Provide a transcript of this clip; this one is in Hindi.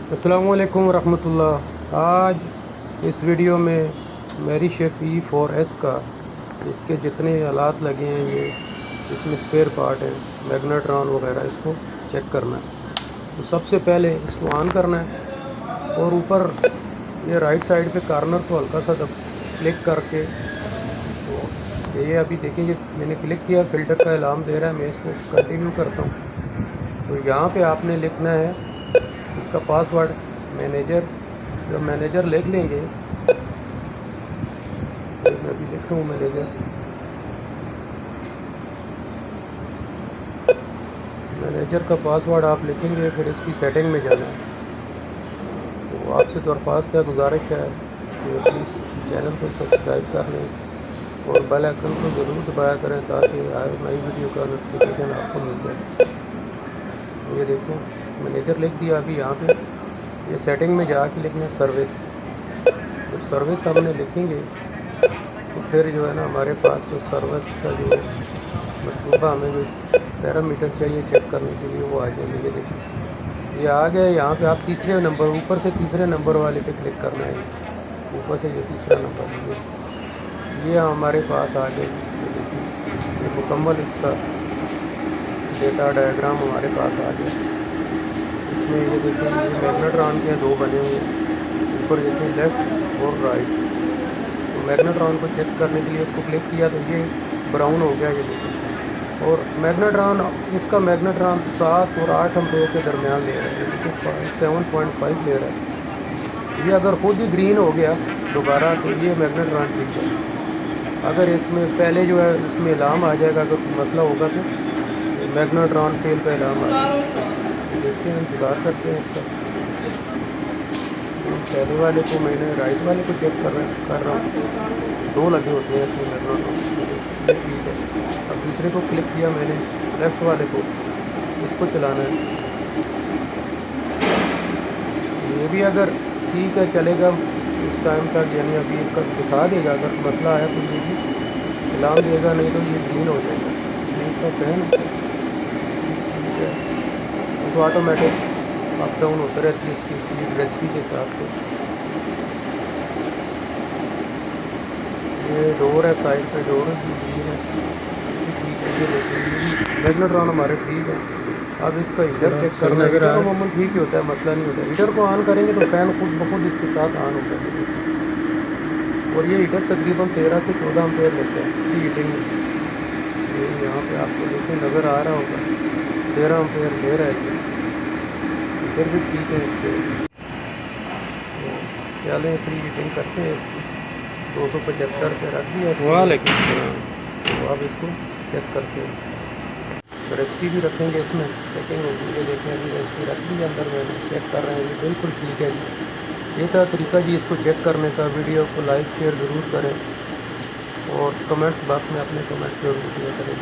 अस्सलामु अलैकुम रहमतुल्लाह। आज इस वीडियो में मेरी शेफ E4S का इसके जितने आलात लगे हैं, ये इसमें स्पेयर पार्ट है, मैग्नेट्रॉन वगैरह, इसको चेक करना है। तो सबसे पहले इसको ऑन करना है और ऊपर ये राइट साइड पे कॉर्नर को हल्का सा क्लिक करके, तो ये अभी देखिए मैंने क्लिक किया, फ़िल्टर का अलार्म दे रहा है। मैं इसको कंटिन्यू करता हूँ। तो यहाँ पे आपने लिखना है इसका पासवर्ड मैनेजर। जब मैनेजर लिख लेंगे, तो मैं अभी लिख रहा हूँ मैनेजर का पासवर्ड आप लिखेंगे, फिर इसकी सेटिंग में जाना है। तो आपसे दरख्वास्त है, गुजारिश है कि प्लीज़ चैनल को सब्सक्राइब कर लें और बेल आइकन को ज़रूर दबाया करें ताकि हर नई वीडियो का नोटिफिकेशन आपको मिल जाए। ये देखें मैनेजर लिख दिया। अभी यहाँ पे ये सेटिंग में जाके लिखना है सर्विस। जब सर्विस हमने लिखेंगे तो फिर जो है ना, हमारे पास जो सर्विस का जो मतलूबा हमें जो पैरामीटर चाहिए चेक करने के लिए, वो आ जाएंगे। ये देखिए ये आ गया। यहाँ पे आप तीसरे नंबर, ऊपर से तीसरे नंबर वाले पे क्लिक करना है। ऊपर से जो तीसरा नंबर ये हमारे पास आ गया। ये देखिए ये मुकम्मल इसका डेटा डायग्राम हमारे पास आ गया। इसमें ये देखिए ये मैग्नेट्रॉन के दो बने हुए हैं, ऊपर देखिए लेफ़्ट और राइट। तो मैग्नेट्रॉन को चेक करने के लिए इसको क्लिक किया तो ये ब्राउन हो गया, ये देखिए। और मैग्नेट्रॉन, इसका मैग्नेट्रॉन 7 और 8 एम्पीयर के दरमियान ले रहा है, देखिए 7.5 ले रहा है। ये अगर खुद ही ग्रीन हो गया दोबारा तो ये मैग्नेट्रॉन ठीक है। अगर इसमें पहले जो है इसमें अलार्म आ जाएगा, अगर कोई मसला होगा तो मैग्नेट्रॉन फेल पे अलार्म आ जाएगा। देखते हैं, इंतज़ार करते हैं इसका। पहले वाले को मैंने राइट वाले को चेक कर रहा हूँ, 2 लगे होते हैं इसमें मैग्नेट्रॉन, ठीक है। अब दूसरे को क्लिक किया मैंने, लेफ़्ट वाले को, इसको चलाना है। ये भी अगर ठीक है चलेगा इस टाइम तक, यानी अभी इसका दिखा देगा। अगर मसला आया तो ये भी अलार्म देगा, नहीं तो ये ग्रीन हो जाएगा। ये इसका फैन तो ऑटोमेटिक अप डाउन होता रहती है इसकी स्पीड रेसिपी के हिसाब से। ये डोर है, साइड पे डोर है, ठीक है। ये देखिए मैग्नेट्रॉन हमारे ठीक है। अब इसका हीटर चेक करना है। अमूमन ठीक ही होता है, मसला नहीं होता है। हीटर को ऑन करेंगे तो फ़ैन खुद ब खुद इसके साथ ऑन होता है। और ये हीटर तकरीबन 13 से 14 एम्पीयर लेता है प्री हीटिंग में। ये यहाँ पे आपको देखें नज़र आ रहा होगा, 13 एम्पीयर ले रहा है। हीटर भी ठीक है इसके। तो चलें प्री हीटिंग करते हैं इसकी। 275 पे रख दिया इसको। तो अब इसको चेक करते हैं। तो रेसिपी भी रखेंगे इसमें, चेकिंग होगी। ये देखें अभी रेसिपी रख दी अंदर, मैंने चेक कर रहे हैं, ये बिल्कुल ठीक है जी। ये था तरीका जी इसको चेक करने का। वीडियो को लाइक शेयर ज़रूर करें और कमेंट्स बॉक्स में अपने कमेंट्स ज़रूर दिया करें।